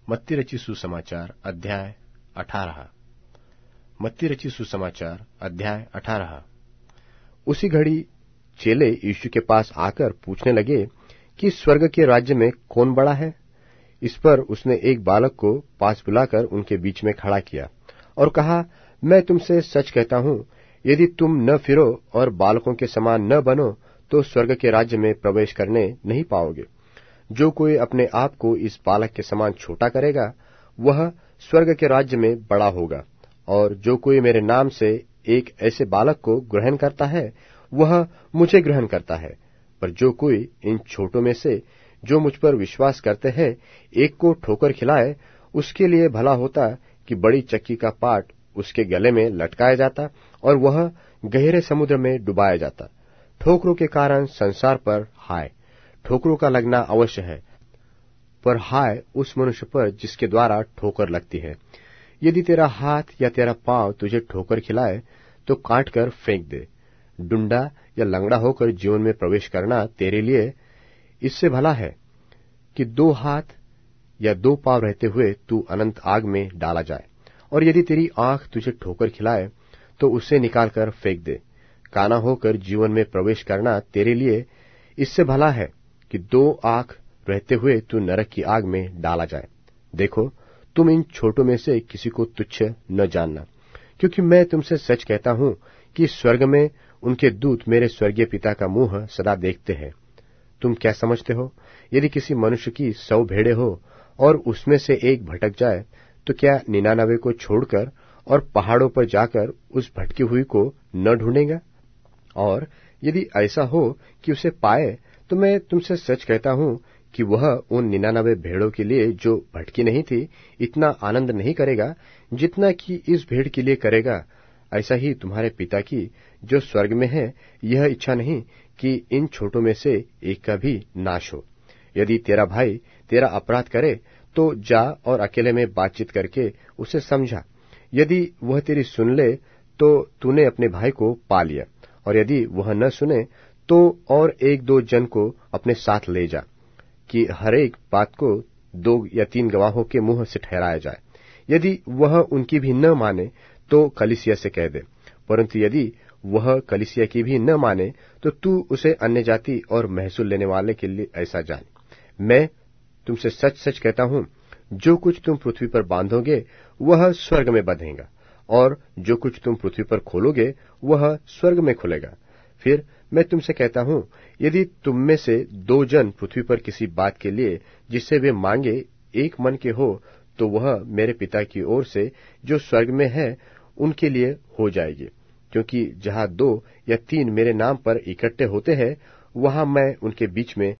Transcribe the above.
मत्ती रचित सुसमाचार अध्याय 18। मत्ती रचित सुसमाचार अध्याय 18। उसी घड़ी चेले यीशु के पास आकर पूछने लगे कि स्वर्ग के राज्य में कौन बड़ा है। इस पर उसने एक बालक को पास बुलाकर उनके बीच में खड़ा किया और कहा, मैं तुमसे सच कहता हूं, यदि तुम न फिरो और बालकों के समान न बनो तो स्वर्ग के राज्य में प्रवेश करने नहीं पाओगे। जो कोई अपने आप को इस बालक के समान छोटा करेगा, वह स्वर्ग के राज्य में बड़ा होगा। और जो कोई मेरे नाम से एक ऐसे बालक को ग्रहण करता है, वह मुझे ग्रहण करता है। पर जो कोई इन छोटों में से जो मुझ पर विश्वास करते हैं एक को ठोकर खिलाए, उसके लिए भला होता कि बड़ी चक्की का पाट उसके गले में लटकाया जाता और वह गहरे समुद्र में डुबाया जाता। ठोकरों के कारण संसार पर हाय, ठोकरों का लगना अवश्य है, पर हाय उस मनुष्य पर जिसके द्वारा ठोकर लगती है। यदि तेरा हाथ या तेरा पांव तुझे ठोकर खिलाए तो काट कर फेंक दे। डुंडा या लंगड़ा होकर जीवन में प्रवेश करना तेरे लिए इससे भला है कि 2 हाथ या 2 पांव रहते हुए तू अनंत आग में डाला जाए। और यदि तेरी आंख तुझे ठोकर खिलाए तो उसे निकालकर फेंक दे। काना होकर जीवन में प्रवेश करना तेरे लिए इससे भला है कि 2 आंख रहते हुए तू नरक की आग में डाला जाए। देखो, तुम इन छोटों में से किसी को तुच्छ न जानना, क्योंकि मैं तुमसे सच कहता हूं कि स्वर्ग में उनके दूत मेरे स्वर्गीय पिता का मुंह सदा देखते हैं। तुम क्या समझते हो, यदि किसी मनुष्य की 100 भेड़ें हो और उसमें से एक भटक जाए, तो क्या 99 को छोड़कर और पहाड़ों पर जाकर उस भटकी हुई को न ढूंढेगा? और यदि ऐसा हो कि उसे पाए, तो मैं तुमसे सच कहता हूं कि वह उन 99 भेड़ों के लिए जो भटकी नहीं थी इतना आनंद नहीं करेगा जितना कि इस भेड़ के लिए करेगा। ऐसा ही तुम्हारे पिता की जो स्वर्ग में है यह इच्छा नहीं कि इन छोटों में से एक का भी नाश हो। यदि तेरा भाई तेरा अपराध करे तो जा और अकेले में बातचीत करके उसे समझा। यदि वह तेरी सुन ले तो तूने अपने भाई को पा लिया। और यदि वह न सुने तो और 1-2 जन को अपने साथ ले जा, कि हर एक बात को 2 या 3 गवाहों के मुंह से ठहराया जाए। यदि वह उनकी भी न माने तो कलीसिया से कह दे, परंतु यदि वह कलीसिया की भी न माने तो तू उसे अन्य जाति और महसूल लेने वाले के लिए ऐसा जान। मैं तुमसे सच सच कहता हूं, जो कुछ तुम पृथ्वी पर बांधोगे वह स्वर्ग में बंधेगा, और जो कुछ तुम पृथ्वी पर खोलोगे वह स्वर्ग में खुलेगा। फिर मैं तुमसे कहता हूं, यदि तुम में से 2 जन पृथ्वी पर किसी बात के लिए जिससे वे मांगे एक मन के हो, तो वह मेरे पिता की ओर से जो स्वर्ग में है उनके लिए हो जाएगी। क्योंकि जहां 2 या 3 मेरे नाम पर इकट्ठे होते हैं, वहां मैं उनके बीच में